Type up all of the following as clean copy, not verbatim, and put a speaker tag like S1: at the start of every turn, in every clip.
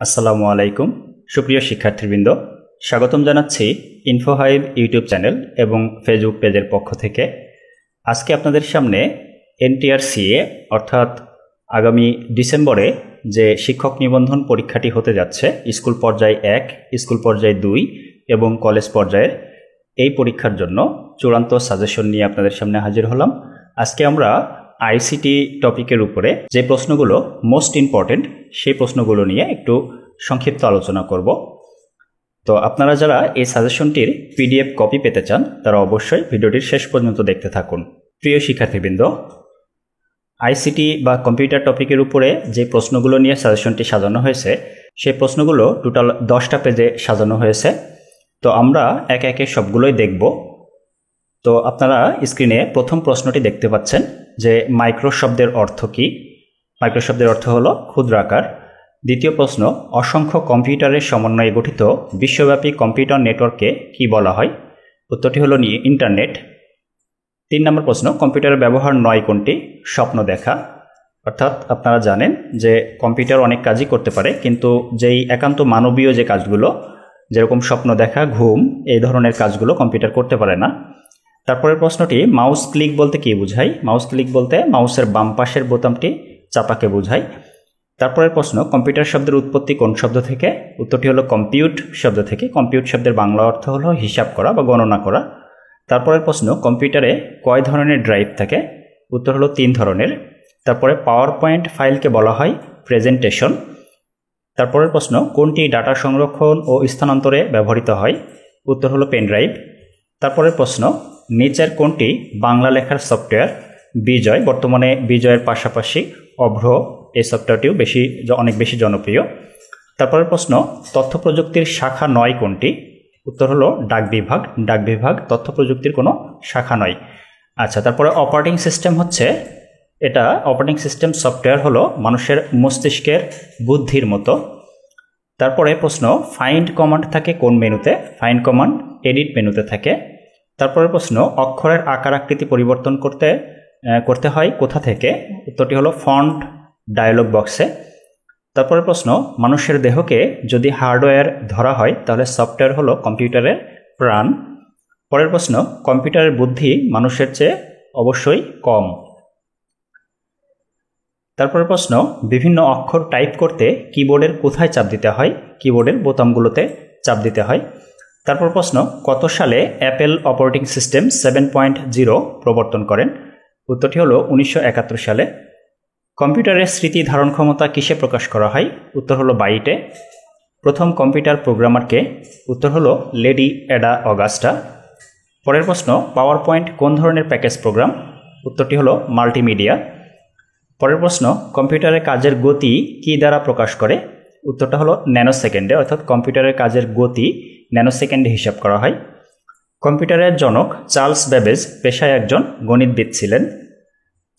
S1: আসসালামু আলাইকুম সুপ্রিয় শিক্ষার্থীবৃন্দ, স্বাগতম জানাচ্ছি ইনফোহাইভ ইউটিউব চ্যানেল এবং ফেসবুক পেজের পক্ষ থেকে। আজকে আপনাদের সামনে এনটিআরসিএ অর্থাৎ আগামী ডিসেম্বরে যে শিক্ষক নিবন্ধন পরীক্ষাটি হতে যাচ্ছে স্কুল পর্যায় 1, স্কুল পর্যায় 2 এবং কলেজ পর্যায়ের, এই পরীক্ষার জন্য চূড়ান্ত সাজেশন নিয়ে আপনাদের সামনে হাজির হলাম। আজকে আমরা আইসিটি টপিকের উপরে যে প্রশ্নগুলো মোস্ট ইম্পর্টেন্ট সেই প্রশ্নগুলো নিয়ে একটু সংক্ষিপ্ত আলোচনা করব। তো আপনারা যারা এই সাজেশনটির পিডিএফ কপি পেতে চান তারা অবশ্যই ভিডিওটির শেষ পর্যন্ত দেখতে থাকুন। প্রিয় শিক্ষার্থীবৃন্দ, আইসিটি বা কম্পিউটার টপিকের উপরে যে প্রশ্নগুলো নিয়ে সাজেশনটি সাজানো হয়েছে সেই প্রশ্নগুলো টোটাল 10টা পেজে সাজানো হয়েছে। তো আমরা একে একে সবগুলোই দেখব। তো আপনারা স্ক্রিনে প্রথম প্রশ্নটি দেখতে পাচ্ছেন যে মাইক্রো শব্দের অর্থ কী। মাইক্রো শব্দের অর্থ হলো ক্ষুদ্রাকার। দ্বিতীয় প্রশ্ন, অসংখ্য কম্পিউটারের সমন্বয়ে গঠিত বিশ্বব্যাপী কম্পিউটার নেটওয়ার্ককে কি বলা হয়? উত্তরটি হলো ইন্টারনেট। 3 নম্বর প্রশ্ন, কম্পিউটারের ব্যবহার নয় কোনটি? স্বপ্ন দেখা। অর্থাৎ আপনারা জানেন যে কম্পিউটার অনেক কাজই করতে পারে, কিন্তু যেই একান্ত মানবীয় যে কাজগুলো যেরকম স্বপ্ন দেখা, ঘুম, এই ধরনের কাজগুলো কম্পিউটার করতে পারে না। তারপরের প্রশ্নটি, মাউস ক্লিক বলতে কী বোঝায়? মাউস ক্লিক বলতে মাউসের বাম পাশের বোতামটি চাপাকে বোঝায়। তারপরের প্রশ্ন, কম্পিউটার শব্দের উৎপত্তি কোন শব্দ থেকে? উত্তরটি হলো কম্পিউট শব্দ থেকে। কম্পিউট শব্দের বাংলা অর্থ হলো হিসাব করা বা গণনা করা। তারপরের প্রশ্ন, কম্পিউটারে কয় ধরনের ড্রাইভ থাকে? উত্তর হলো 3 ধরনের। তারপরে পাওয়ার পয়েন্ট ফাইলকে বলা হয় প্রেজেন্টেশন। তারপরের প্রশ্ন, কোনটি ডাটা সংরক্ষণ ও স্থানান্তরে ব্যবহৃত হয়? উত্তর হলো পেন ড্রাইভ। তারপরের প্রশ্ন, নিচের কোনটি বাংলা লেখার সফটওয়্যার? বিজয়। বর্তমানে বিজয়ের পাশাপাশি অভ্র এই সফটওয়্যারটিও অনেক বেশি জনপ্রিয়। তারপরের প্রশ্ন, তথ্য প্রযুক্তির শাখা নয় কোনটি? উত্তর হলো ডাক বিভাগ। ডাক বিভাগ তথ্য প্রযুক্তির কোনো শাখা নয়। আচ্ছা, তারপরে অপারেটিং সিস্টেম হচ্ছে, এটা অপারেটিং সিস্টেম সফটওয়্যার হলো মানুষের মস্তিষ্কের বুদ্ধির মতো। তারপরে প্রশ্ন, ফাইন্ড কমান্ড থাকে কোন মেনুতে? ফাইন্ড কমান্ড এডিট মেনুতে থাকে। তারপরের প্রশ্ন, অক্ষরের আকার আকৃতি পরিবর্তন করতে হয় কোথা থেকে? উত্তরটি হলো ফন্ট ডায়ালগ বক্সে। তারপরের প্রশ্ন, মানুষের দেহকে যদি হার্ডওয়্যার ধরা হয় তাহলে সফটওয়্যার হলো কম্পিউটারের প্রাণ। পরের প্রশ্ন, কম্পিউটারের বুদ্ধি মানুষের চেয়ে অবশ্যই কম। তারপরের প্রশ্ন, বিভিন্ন অক্ষর টাইপ করতে কিবোর্ডের কোথায় চাপ দিতে হয়? কিবোর্ডের বোতামগুলোতে চাপ দিতে হয়। তারপর প্রশ্ন, কত সালে অ্যাপেল অপারেটিং সিস্টেম 7.0 প্রবর্তন করেন? উত্তরটি হলো 1971 সালে। কম্পিউটারের স্মৃতি ধারণ ক্ষমতা কিসে প্রকাশ করা হয়? উত্তর হলো বাইটে। প্রথম কম্পিউটার প্রোগ্রামারকে? উত্তর হলো লেডি অ্যাডা অগাস্টা। পরের প্রশ্ন, পাওয়ার পয়েন্ট কোন ধরনের প্যাকেজ প্রোগ্রাম? উত্তরটি হলো মাল্টিমিডিয়া। পরের প্রশ্ন, কম্পিউটারের কাজের গতি কী দ্বারা প্রকাশ করে? উত্তরটা হলো ন্যানো সেকেন্ডে। অর্থাৎ কম্পিউটারের কাজের গতি ন্যানো সেকেন্ডে হিসাব করা হয়। কম্পিউটারের জনক চার্লস ব্যাবেজ পেশায় একজন গণিতবিদ ছিলেন।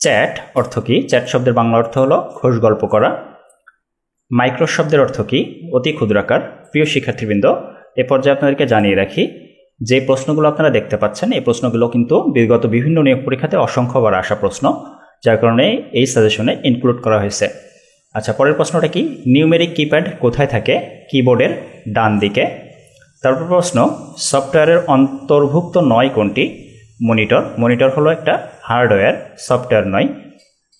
S1: চ্যাট অর্থ কী? চ্যাট শব্দের বাংলা অর্থ হলো খোশ গল্প করা। মাইক্রো শব্দের অর্থ কী? অতি ক্ষুদ্রাকার। প্রিয় শিক্ষার্থীবৃন্দ, এ পর্যায়ে আপনাদেরকে জানিয়ে রাখি যে প্রশ্নগুলো আপনারা দেখতে পাচ্ছেন এই প্রশ্নগুলো কিন্তু বিগত বিভিন্ন নিয়োগ পরীক্ষাতে অসংখ্যবার আসা প্রশ্ন, যার কারণে এই সাজেশনে ইনক্লুড করা হয়েছে। আচ্ছা, পরের প্রশ্নটা কি? নিউমেরিক কিপ্যাড কোথায় থাকে? কিবোর্ডের ডান দিকে। তারপর প্রশ্ন, সফটওয়্যারের অন্তর্ভুক্ত নয় কোনটি? মনিটর। মনিটর হলো একটা হার্ডওয়্যার, সফটওয়্যার নয়।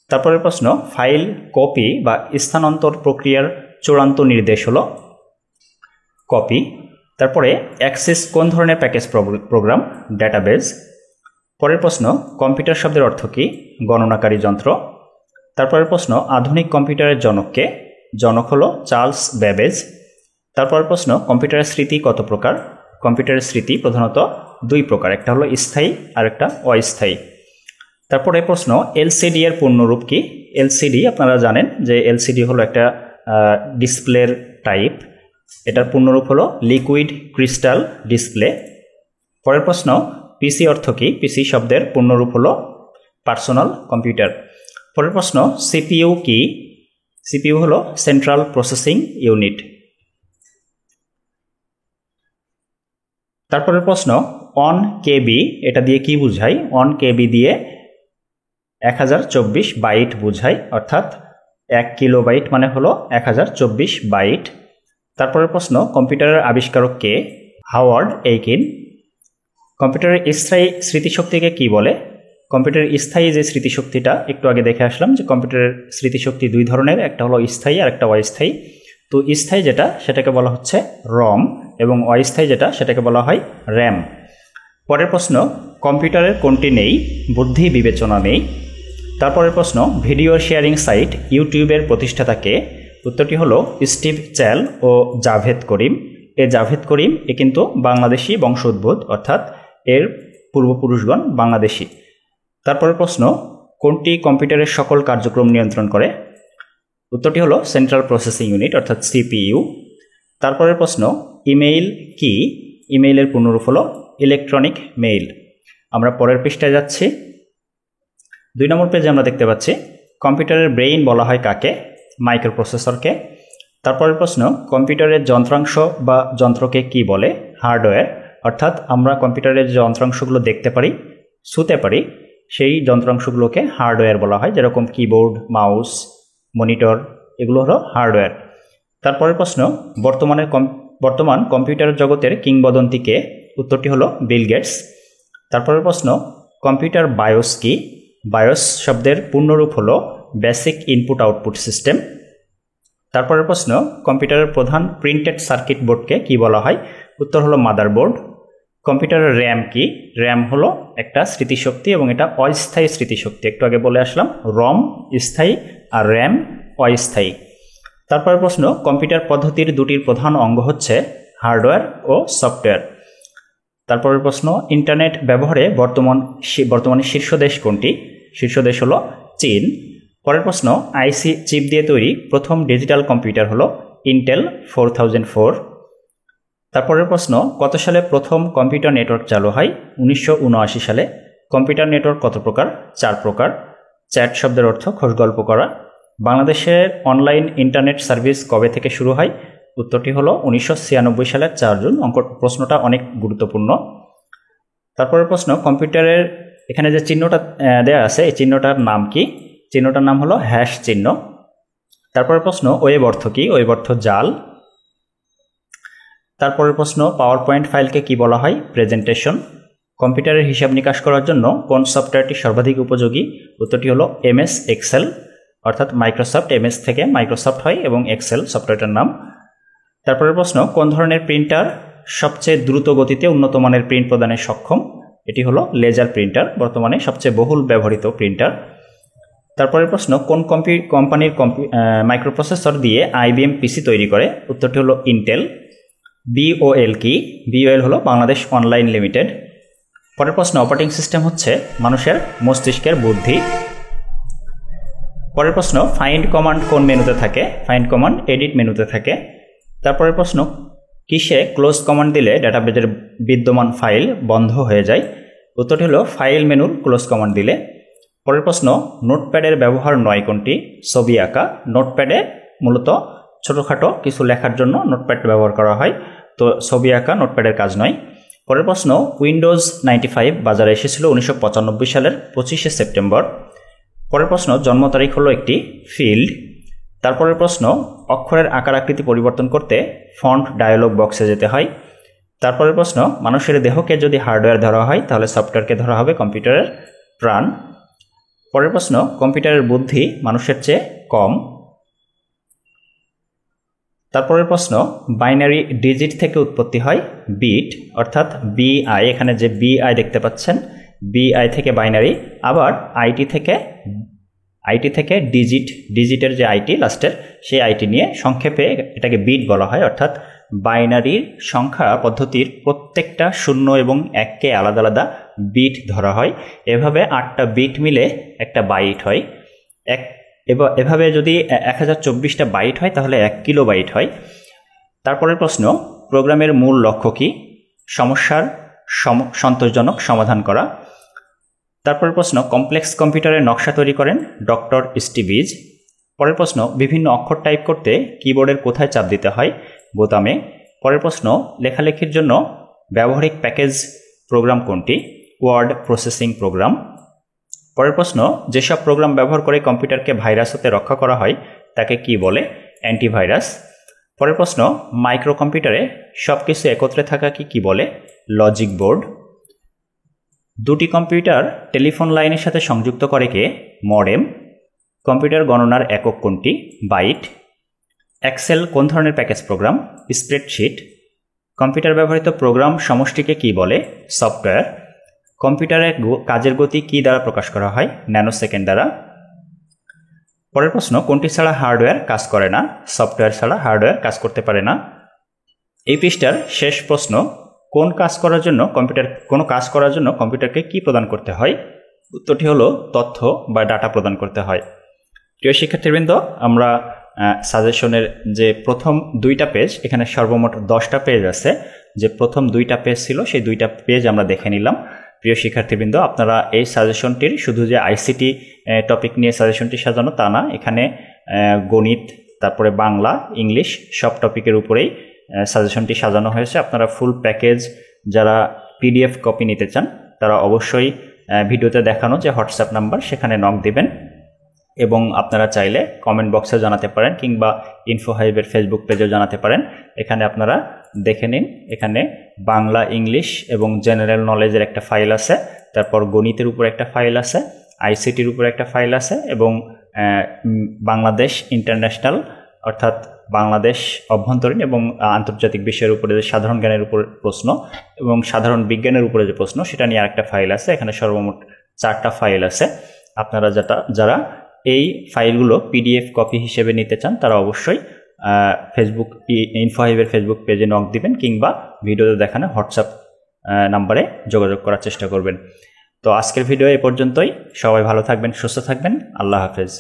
S1: তারপরের প্রশ্ন, ফাইল কপি বা স্থানান্তর প্রক্রিয়ার চূড়ান্ত নির্দেশ হলো কপি। তারপরে অ্যাক্সেস কোন ধরনের প্যাকেজ প্রোগ্রাম? ডেটাবেজ। পরের প্রশ্ন, কম্পিউটার শব্দের অর্থ কী? গণনাকারী যন্ত্র। তারপরের প্রশ্ন, আধুনিক কম্পিউটারের জনককে? জনক হলো চার্লস ব্যাবেজ। তারপরের প্রশ্ন, কম্পিউটারের স্মৃতি কত প্রকার? কম্পিউটারের স্মৃতি প্রধানত 2 প্রকার, একটা হলো স্থায়ী আর একটা অস্থায়ী। তারপরে প্রশ্ন, এলসিডি এর পূর্ণরূপ কি? এলসিডি আপনারা জানেন যে এলসিডি হলো একটা ডিসপ্লের টাইপ, এটার পূর্ণরূপ হলো লিকুইড ক্রিস্টাল ডিসপ্লে। পরের প্রশ্ন, পিসি অর্থ কী? পিসি শব্দের পূর্ণরূপ হলো পার্সোনাল কম্পিউটার। পরের প্রশ্ন, সিপিইউ কি? সিপিইউ হলো সেন্ট্রাল প্রসেসিং ইউনিট। তারপরের প্রশ্ন, 1 কেবি এটা দিয়ে কি বোঝায়? 1 কেবি দিয়ে 1024 বাইট বোঝায়। অর্থাৎ 1 কিলোবাইট মানে হলো 1024 বাইট। তারপরের প্রশ্ন, কম্পিউটারের আবিষ্কারক কে? Howard Aiken. কম্পিউটারের স্থায়ী স্মৃতিশক্তিকে কি বলে? কম্পিউটারের স্থায়ী যে স্মৃতিশক্তিটা একটু আগে দেখে আসলাম যে কম্পিউটারের স্মৃতিশক্তি দুই ধরনের, একটা হলো স্থায়ী আর একটা অস্থায়ী। তো স্থায়ী যেটা সেটাকে বলা হচ্ছে রম এবং অস্থায়ী যেটা সেটাকে বলা হয় র্যাম। পরের প্রশ্ন, কম্পিউটারের কোনটি নেই? বুদ্ধি বিবেচনা নেই। তারপরের প্রশ্ন, ভিডিও শেয়ারিং সাইট ইউটিউবের প্রতিষ্ঠাতা কে? উত্তরটি হলো স্টিভ চ্যাল ও জাভেদ করিম। জাভেদ করিম কিন্তু বাংলাদেশি বংশোদ্ভূত, অর্থাৎ এর পূর্বপুরুষগণ বাংলাদেশি। তারপরের প্রশ্ন, কোনটি কম্পিউটারের সকল কার্যক্রম নিয়ন্ত্রণ করে? উত্তরটি হলো সেন্ট্রাল প্রসেসিং ইউনিট অর্থাৎ সিপিইউ। তারপরের প্রশ্ন, ইমেইল কি? ইমেইলের পূর্ণরূপ হলো ইলেকট্রনিক মেইল। আমরা পরের পৃষ্ঠায় যাচ্ছি। 2 নম্বর পেজে আমরা দেখতে পাচ্ছি কম্পিউটারের ব্রেইন বলা হয় কাকে? মাইক্রোপ্রসেসরকে। তারপরের প্রশ্ন, কম্পিউটারের যন্ত্রাংশ বা যন্ত্রকে কি বলে? হার্ডওয়্যার। অর্থাৎ আমরা কম্পিউটারের যে যন্ত্রাংশগুলো দেখতে পারি, ছুঁতে পারি, সেই যন্ত্রাংশগুলোকে হার্ডওয়্যার বলা হয়, যেরকম কিবোর্ড, মাউস, মনিটর, এগুলো হলো হার্ডওয়্যার। তারপরের প্রশ্ন, বর্তমান কম্পিউটার জগতের কিংবদন্তি কে? উত্তরটি হলো বিল গেটস। তারপরের প্রশ্ন, কম্পিউটার বায়োস কি? বায়োস শব্দের পূর্ণরূপ হলো বেসিক ইনপুট আউটপুট সিস্টেম। তারপরের প্রশ্ন, কম্পিউটারের প্রধান প্রিন্টেড সার্কিট বোর্ডকে কি বলা হয়? উত্তর হলো মাদারবোর্ড। কম্পিউটারের র্যাম কি? র্যাম হলো একটা স্মৃতিশক্তি এবং এটা অস্থায়ী স্মৃতিশক্তি, একটু আগে বলে আসলাম। রম স্থায়ী আর র্যাম অস্থায়ী। তারপরের প্রশ্ন, কম্পিউটার পদ্ধতির দুটির প্রধান অঙ্গ হচ্ছে হার্ডওয়্যার ও সফটওয়্যার। তারপরের প্রশ্ন, ইন্টারনেট ব্যবহারে বর্তমানে শীর্ষ দেশ কোনটি? শীর্ষ দেশ হলো চীন। পরের প্রশ্ন, আইসি চিপ দিয়ে তৈরি প্রথম ডিজিটাল কম্পিউটার হলো ইন্টেল 4004। তারপরের প্রশ্ন, কত সালে প্রথম কম্পিউটার নেটওয়ার্ক চালু হয়? 1979 সালে। কম্পিউটার নেটওয়ার্ক কত প্রকার? 4 প্রকার। চ্যাট শব্দের অর্থ খোঁজগল্প করা। বাংলাদেশের অনলাইন ইন্টারনেট সার্ভিস কবে থেকে শুরু হয়? উত্তরটি হলো 1996 সালের 4 জুন। প্রশ্নটা অনেক গুরুত্বপূর্ণ। তারপরের প্রশ্ন, কম্পিউটারের এখানে যে চিহ্নটা দেওয়া আছে এই চিহ্নটার নাম কি? চিহ্নটার নাম হলো হ্যাশ চিহ্ন। তারপরের প্রশ্ন, ওয়েব অর্থ কি? ওয়েব অর্থ জাল। তারপরের প্রশ্ন, পাওয়ার পয়েন্ট ফাইলকে কি বলা হয়? প্রেজেন্টেশন। কম্পিউটারের হিসাব নিকাশ করার জন্য কোন সফটওয়্যারটি সর্বাধিক উপযোগী? উত্তরটি হলো এমএস এক্সেল, অর্থাৎ মাইক্রোসফট এমএস থেকে মাইক্রোসফট হয় এবং এক্সেল সফটওয়্যারটার নাম। তারপরের প্রশ্ন, কোন ধরনের প্রিন্টার সবচেয়ে দ্রুত গতিতে উন্নত মানের প্রিন্ট প্রদানে সক্ষম? এটি হলো লেজার প্রিন্টার, বর্তমানে সবচেয়ে বহুল ব্যবহৃত প্রিন্টার। তারপরের প্রশ্ন, কোন কোম্পানির মাইক্রোপ্রসেসর দিয়ে আইবিএম পিসি তৈরি করে? উত্তরটি হলো ইন্টেল। বিওএল কি? বিওএল হলো বাংলাদেশ অনলাইন লিমিটেড। পরের প্রশ্ন, অপারেটিং সিস্টেম হচ্ছে মানুষের মস্তিষ্কের বুদ্ধি। পরের প্রশ্ন, ফাইন্ড কমান্ড কোন মেনুতে থাকে? ফাইন্ড কমান্ড এডিট মেনুতে থাকে। তারপরের প্রশ্ন, কিসে ক্লোজ কমান্ড দিলে ডাটাবেজের বিদ্যমান ফাইল বন্ধ হয়ে যায়? উত্তরটি হলো ফাইল মেনুর ক্লোজ কমান্ড দিলে। পরের প্রশ্ন, নোটপ্যাডের ব্যবহার নয় কোনটি? ছবি আঁকা। নোটপ্যাডে মূলত ছোটোখাটো কিছু লেখার জন্য নোটপ্যাড ব্যবহার করা হয়, তো ছবি আঁকা নোটপ্যাডের কাজ নয়। পরের প্রশ্ন, উইন্ডোজ 95 বাজারে এসেছিল 1995 সালের 25শে সেপ্টেম্বর। পরের প্রশ্ন, জন্ম তারিখ হলো একটি ফিল্ড। তারপরের প্রশ্ন, অক্ষরের আকার আকৃতি পরিবর্তন করতে ফন্ট ডায়ালগ বক্সে যেতে হয়। তারপরের প্রশ্ন, মানুষের দেহকে যদি হার্ডওয়্যার ধরা হয় তাহলে সফটওয়্যারকে ধরা হবে কম্পিউটারের প্রাণ। পরের প্রশ্ন, কম্পিউটারের বুদ্ধি মানুষের চেয়ে কম। তারপরের প্রশ্ন, বাইনারি ডিজিট থেকে উৎপত্তি হয় বিট, অর্থাৎ বিআই। এখানে যে বিআই দেখতে পাচ্ছেন, বিআই থেকে বাইনারি, আবার আইটি থেকে ডিজিটের যে আইটি লাস্টের, সেই আইটি নিয়ে সংক্ষেপে এটাকে বিট বলা হয়। অর্থাৎ বাইনারির সংখ্যা পদ্ধতির প্রত্যেকটা 0 এবং 1কে আলাদা আলাদা বিট ধরা হয়। এভাবে 8টা বিট মিলে একটা বাইট হয়। এভাবে যদি 1024টা বাইট হয় তাহলে 1 কিলোবাইট হয়। তারপরের প্রশ্ন, প্রোগ্রামের মূল লক্ষ্য কি? সমস্যার সন্তোষজনক সমাধান করা। তারপরের প্রশ্ন, কমপ্লেক্স কম্পিউটারের নকশা তৈরি করেন ডক্টর স্টিভিজ। পরের প্রশ্ন, বিভিন্ন অক্ষর টাইপ করতে কিবোর্ডের কোথায় চাপ দিতে হয়? বোতামে। পরের প্রশ্ন, লেখালেখির জন্য ব্যবহারিক প্যাকেজ প্রোগ্রাম কোনটি? Word processing program. পরের প্রশ্ন, যেসব প্রোগ্রাম ব্যবহার করে কম্পিউটারকে ভাইরাস হতে রক্ষা করা হয় তাকে কি বলে? অ্যান্টিভাইরাস। পরের প্রশ্ন, মাইক্রো কম্পিউটারে সব কিছু একত্রে থাকাকে কি বলে? Logic board. দুটি কম্পিউটার টেলিফোন লাইনের সাথে সংযুক্ত করে কে? মডেম। কম্পিউটার গণনার একক কোনটি? বাইট। এক্সেল কোন ধরনের প্যাকেজ প্রোগ্রাম? স্প্রেডশিট। কম্পিউটার ব্যবহৃত প্রোগ্রাম সমষ্টিকে কি বলে? সফটওয়্যার। কম্পিউটারের কাজের গতি কি দ্বারা প্রকাশ করা হয়? ন্যানোসেকেন্ড দ্বারা। পরের প্রশ্ন, কোনটি ছাড়া হার্ডওয়্যার কাজ করে না? সফটওয়্যার ছাড়া হার্ডওয়্যার কাজ করতে পারে না। এই পৃষ্ঠার শেষ প্রশ্ন, কোনো কাজ করার জন্য কম্পিউটারকে কি প্রদান করতে হয়? উত্তরটি হলো তথ্য বা ডাটা প্রদান করতে হয়। প্রিয় শিক্ষার্থীবৃন্দ, আমরা সাজেশনের যে প্রথম 2টা পেজ, এখানে সর্বমোট 10টা পেজ আছে, যে প্রথম 2টা পেজ ছিল সেই 2টা পেজ আমরা দেখে নিলাম। প্রিয় শিক্ষার্থীবৃন্দ, আপনারা এই সাজেশনটির শুধু যে আইসিটি টপিক নিয়ে সাজেশনটি সাজানো তা না, এখানে গণিত, তারপরে বাংলা, ইংলিশ সব টপিকের উপরেই সাজেশনটি সাজানো হয়েছে। আপনারা ফুল প্যাকেজ যারা পিডিএফ কপি নিতে চান তারা অবশ্যই ভিডিওতে দেখানো যে হোয়াটসঅ্যাপ নাম্বার, সেখানে নক দিবেন এবং আপনারা চাইলে কমেন্ট বক্সে জানাতে পারেন কিংবা ইনফোহাইবের ফেসবুক পেজেও জানাতে পারেন। এখানে আপনারা দেখে নিন, এখানে বাংলা, ইংলিশ এবং জেনারেল নলেজের একটা ফাইল আছে, তারপর গণিতের উপর একটা ফাইল আছে, আইসিটির উপর একটা ফাইল আছে এবং বাংলাদেশ ইন্টারন্যাশনাল অর্থাৎ বাংলাদেশ অভ্যন্তরীণ এবং আন্তর্জাতিক বিষয়ের উপরে যে সাধারণ জ্ঞানের উপর প্রশ্ন এবং সাধারণ বিজ্ঞানের উপরে যে প্রশ্ন সেটা নিয়ে আরেকটা ফাইল আছে। এখানে সর্বমোট 4টা ফাইল আছে। আপনারা যারা এই ফাইলগুলো পিডিএফ কপি হিসেবে নিতে চান তারা অবশ্যই ফেসবুক ইনফোহাইবের ফেসবুক পেজে নক দিবেন কিংবা ভিডিওতে দেখানো হোয়াটসঅ্যাপ নাম্বারে যোগাযোগ করার চেষ্টা করবেন। তো আজকের ভিডিও এ পর্যন্তই। সবাই ভালো থাকবেন, সুস্থ থাকবেন। আল্লাহ হাফেজ।